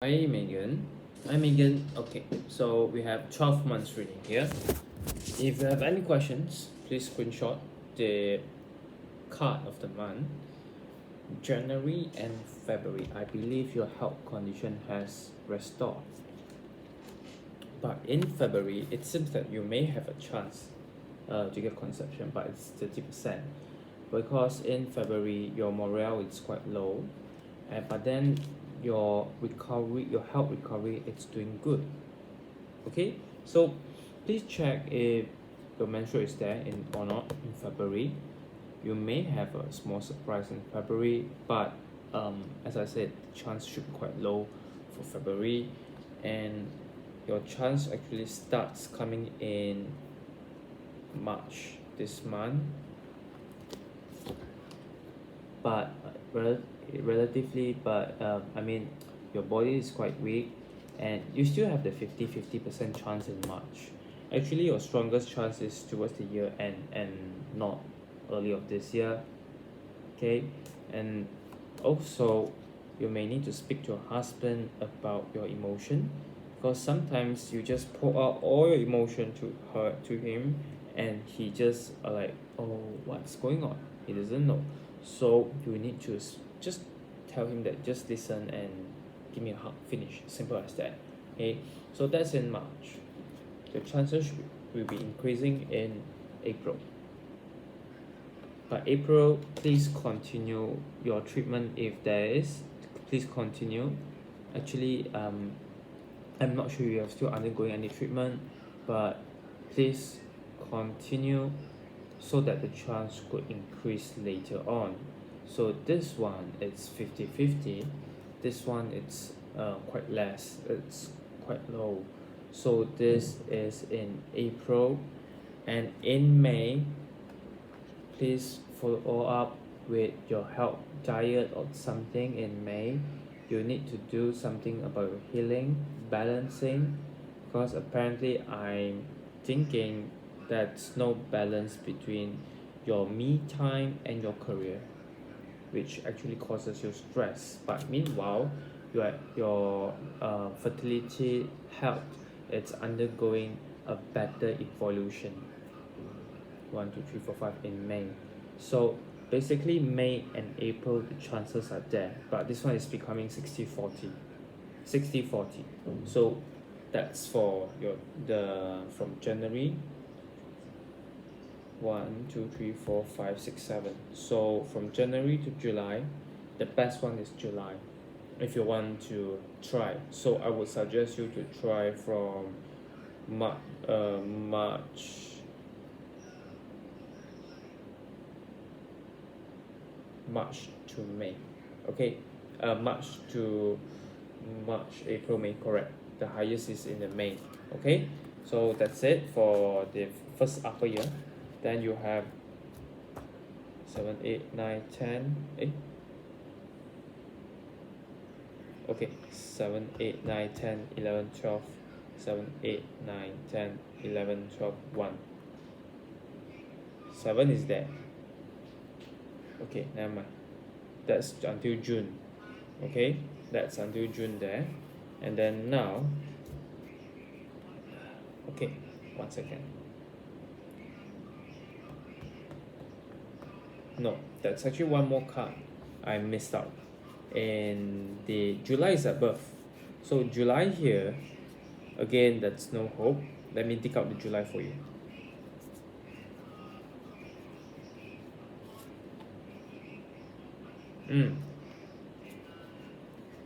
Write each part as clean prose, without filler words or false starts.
Hi Megan. Hi Megan. Okay, so we have 12 months reading here. If you have any questions, please screenshot the card of the month. January and February, I believe your health condition has restored. But in February, it seems that you may have a chance to get conception, but it's 30%. Because in February, your morale is quite low, but then your health recovery, it's doing good. Okay, so please check if your menstrual is there in or not in February. You may have a small surprise in February, but as I said, the chance should be quite low for February, and your chance actually starts coming in March this month, but relatively, but I mean, your body is quite weak, and you still have the 50% chance in March. Actually, your strongest chance is towards the year end and not early of this year. Okay, and also you may need to speak to your husband about your emotion, because sometimes you just pour out all your emotion to him, and he just like, oh, what's going on, he doesn't know. So you need to just tell him that just listen and give me a hug, finish, simple as that. Okay, so that's in March. The chances will be increasing in April. But April, please continue your treatment if there is. Please continue. Actually, I'm not sure you are still undergoing any treatment, but please continue so that the chance could increase later on. So this one it's 50-50. This one it's quite less. It's quite low. So this is in April, and in May, please follow up with your health diet or something in May. You need to do something about healing, balancing, because apparently I'm thinking there's no balance between your me time and your career, which actually causes you stress. But meanwhile, your fertility health, it's undergoing a better evolution. 1, 2, 3, 4, 5 in May. So basically May and April the chances are there, but this one is becoming 60-40. 60-40. So that's for your the from January 1, 2, 3, 4, 5, 6, 7. So from January to July, the best one is July if you want to try. So I would suggest you to try from March to May. Okay, March, April, May, correct. The highest is in the May. Okay, so that's it for the first upper year. Then you have 7, 8, 9, 10. Okay, 7, 8, 9, 10, 11, 12. 7, 8, 9, 10, 11, 12, 1. 7 is there. Okay, never mind. That's until June. Okay, that's until June there. And then now, okay, 1 second. No, that's actually one more card I missed out. And the July is above. So July here, again, that's no hope. Let me dig out the July for you.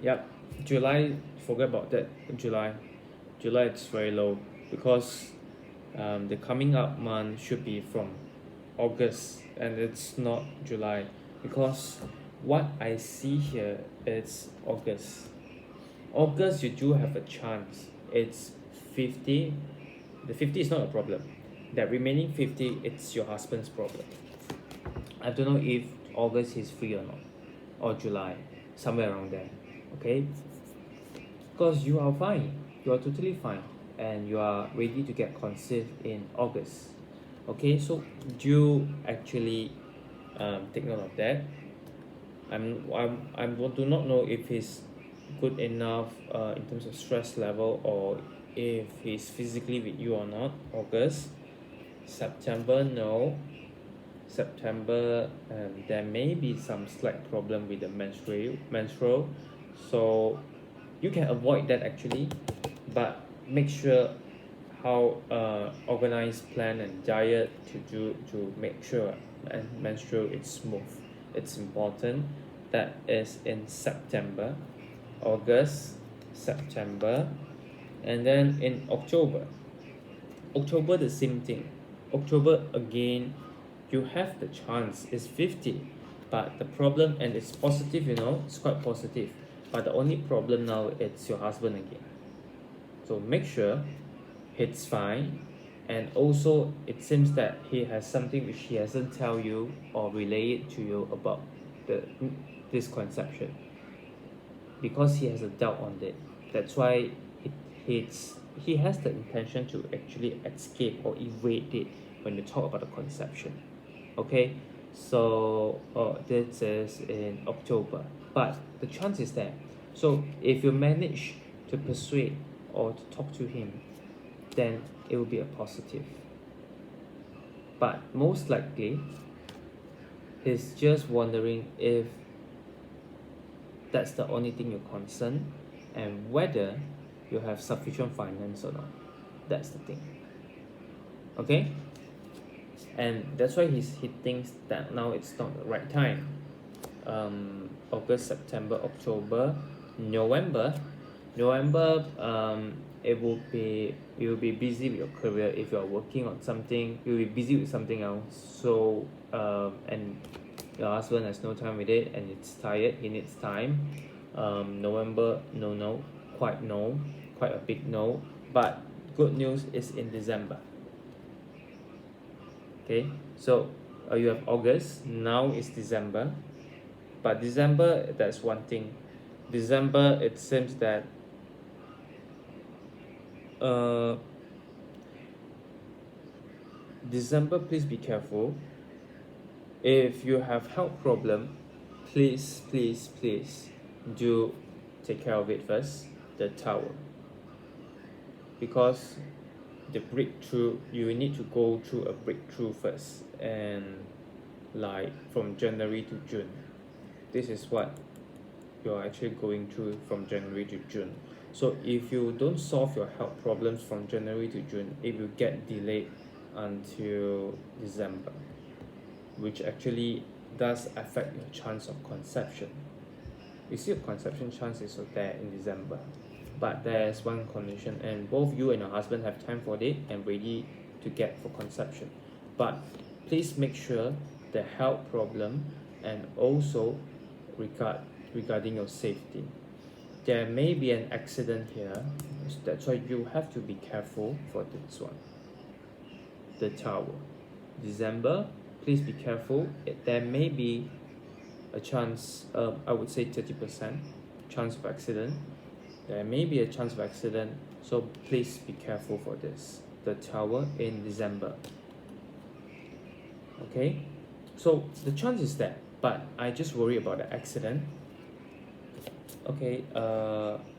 Yep, July, forget about that. July it's very low, because the coming up month should be from August, and it's not July, because what I see here is August. August, you do have a chance. It's 50. The 50 is not a problem. That remaining 50, it's your husband's problem. I don't know if August is free or not, or July, somewhere around there. Okay, because you are fine, you are totally fine, and you are ready to get conceived in August. Okay, so do actually take note of that. I do not know if he's good enough in terms of stress level, or if he's physically with you or not. August. September, no. September, there may be some slight problem with the menstrual, so you can avoid that actually, but make sure how organize plan and diet to make sure and menstrual is smooth. It's important. That is in September, August, September, and then in October the same thing. October again, you have the chance. It's 50, but the problem, and it's positive, it's quite positive. But the only problem now, it's your husband again. So make sure it's fine, and also it seems that he has something which he hasn't tell you or relay it to you about the this conception, because he has a doubt on it. That's why he has the intention to actually escape or evade it when you talk about the conception. Okay, so this is in October, but the chance is there. So if you manage to persuade or to talk to him, then it will be a positive. But most likely, he's just wondering if that's the only thing you're concerned, and whether you have sufficient finance or not. That's the thing. Okay? And that's why he thinks that now it's not the right time. August, September, October, November, you'll be busy with your career. If you're working on something, you'll be busy with something else. So and your husband has no time with it, and it's tired, he needs time. November, no, quite a big no. But good news is in December. Okay, so you have August, now it's December. But December, that's one thing. December, it seems that December, please be careful. If you have health problem, please do take care of it first, the tower. Because the breakthrough, you need to go through a breakthrough first, and like from January to June. This is what you're actually going through from January to June. So if you don't solve your health problems from January to June, it will get delayed until December, which actually does affect your chance of conception. You see, your conception chance is there in December, but there's one condition, and both you and your husband have time for it and ready to get for conception. But please make sure the health problem, and also regarding your safety. There may be an accident here, that's why you have to be careful for this one. The tower. December, please be careful. There may be a chance, I would say 30% chance of accident. There may be a chance of accident, so please be careful for this. The tower in December. Okay, so the chance is there, but I just worry about the accident. Okay,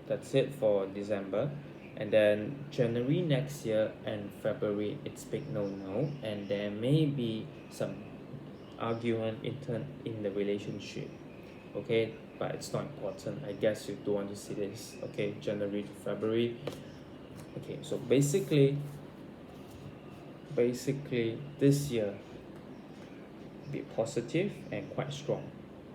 that's it for December. And then January next year and February, it's big no, and there may be some argument in the relationship. Okay, but it's not important. I guess you don't want to see this. Okay, January to February. Okay, so basically this year be positive and quite strong.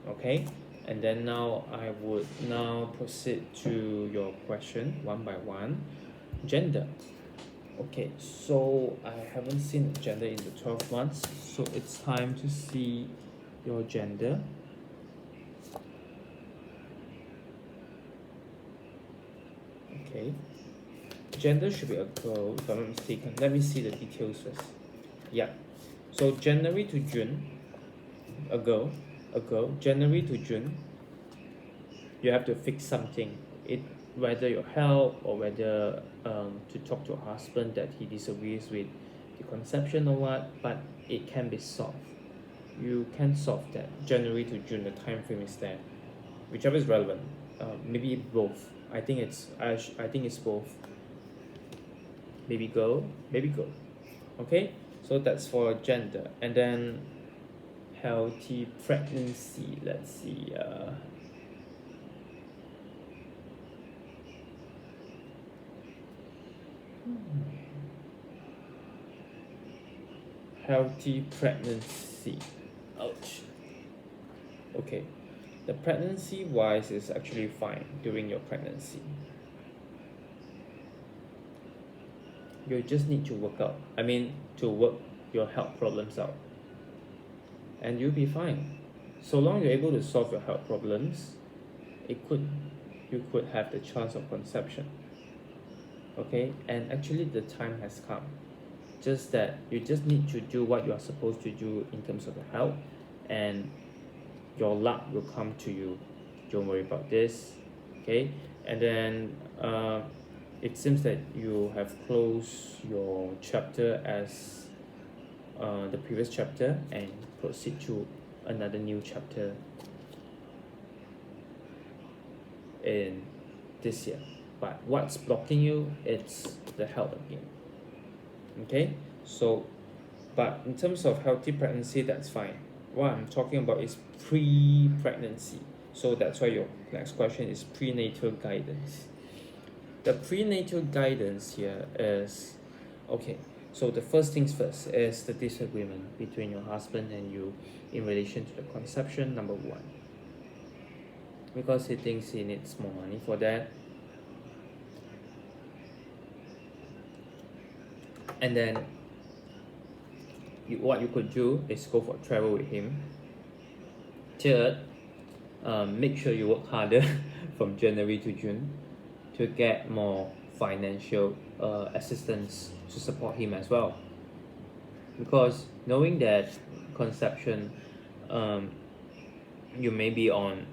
Okay, and then now I would now proceed to your question one by one. Gender. Okay, so I haven't seen gender in the 12 months, so it's time to see your gender. Okay, gender should be a girl if I'm not mistaken. Let me see the details first. Yeah, so January to June, a girl. January to June, you have to fix something. Whether your health, or whether to talk to your husband that he disagrees with the conception or what, but it can be solved. You can solve that. January to June, the time frame is there, whichever is relevant. maybe both. I think it's both. Baby girl, baby girl. Okay, so that's for gender. And then healthy pregnancy. Let's see. Healthy pregnancy. Ouch. Okay, the pregnancy wise is actually fine during your pregnancy. You just need to work out. I mean, to work your health problems out, and you'll be fine. So long you're able to solve your health problems, it could you could have the chance of conception. Okay, and actually the time has come. Just that you just need to do what you are supposed to do in terms of the health, and your luck will come to you. Don't worry about this. Okay, and then it seems that you have closed your chapter as the previous chapter and proceed to another new chapter in this year. But what's blocking you? It's the health again. Okay, so but in terms of healthy pregnancy, that's fine. What I'm talking about is pre-pregnancy. So that's why your next question is prenatal guidance. The prenatal guidance here is okay. So the first things first is the disagreement between your husband and you in relation to the conception, number one. Because he thinks he needs more money for that. And then what you could do is go for travel with him. Third, make sure you work harder from January to June to get more financial assistance to support him as well. Because knowing that conception, you may be on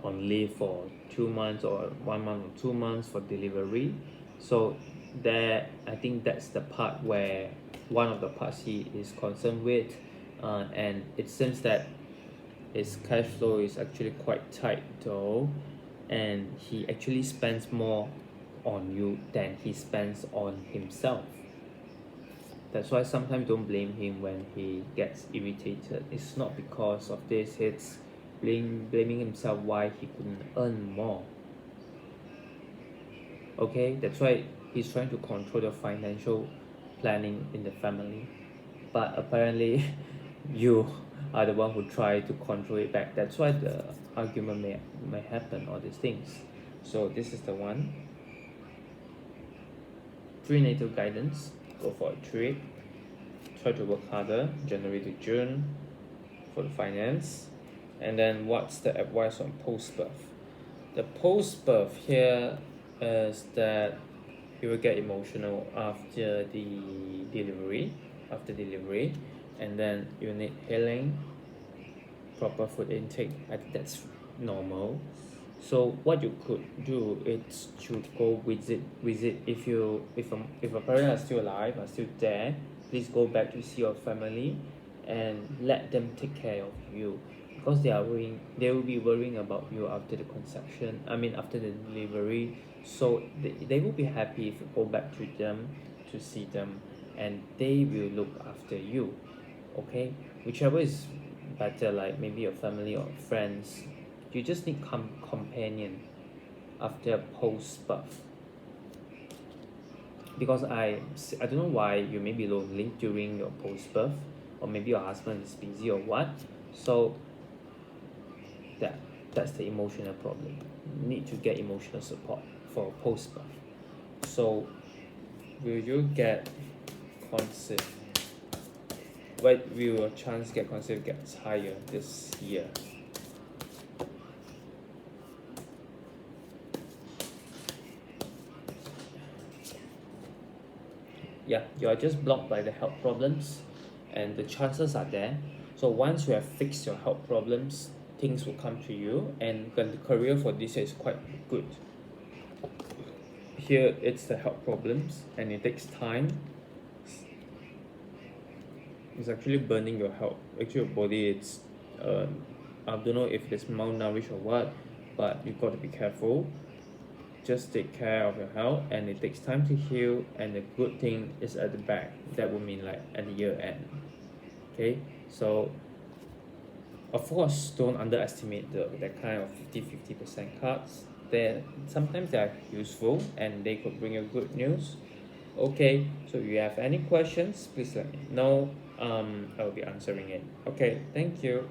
leave for 2 months or 1 month or 2 months for delivery, so there I think that's the part where one of the parts he is concerned with, and it seems that his cash flow is actually quite tight though, and he actually spends more on you than he spends on himself. That's why sometimes don't blame him when he gets irritated. It's not because of this, it's blaming himself why he couldn't earn more. Okay, that's why he's trying to control the financial planning in the family. But apparently you are the one who try to control it back. That's why the argument may happen, all these things. So this is the one. Prenatal guidance, go for a trip. Try to work harder, January to June for the finance. And then what's the advice on post-birth? The post-birth here is that you will get emotional after delivery, and then you need healing, proper food intake. I think that's normal. So what you could do is to go visit if a parent are still alive, are still there, please go back to see your family and let them take care of you, because they will be worrying about you after the conception, I mean after the delivery. So they will be happy if you go back to them to see them, and they will look after you. Okay, whichever is better, like maybe your family or friends. You just need companion after post birth, because I don't know why you may be lonely during your post birth, or maybe your husband is busy or what. So that's the emotional problem. You need to get emotional support for post birth. So will you get conceived? What will your chance get conceived gets higher this year? Yeah, you are just blocked by the health problems, and the chances are there. So once you have fixed your health problems, things will come to you, and the career for this year is quite good. Here it's the health problems, and it takes time. It's actually burning your health. Actually, your body, it's I don't know if it's malnourished or what, but you've got to be careful. Just take care of your health, and it takes time to heal, and the good thing is at the back. That would mean like at the year end. Okay, so of course don't underestimate that kind of 50% cuts. They sometimes they are useful and they could bring you good news. Okay, so if you have any questions, please let me know. I will be answering it. Okay, thank you.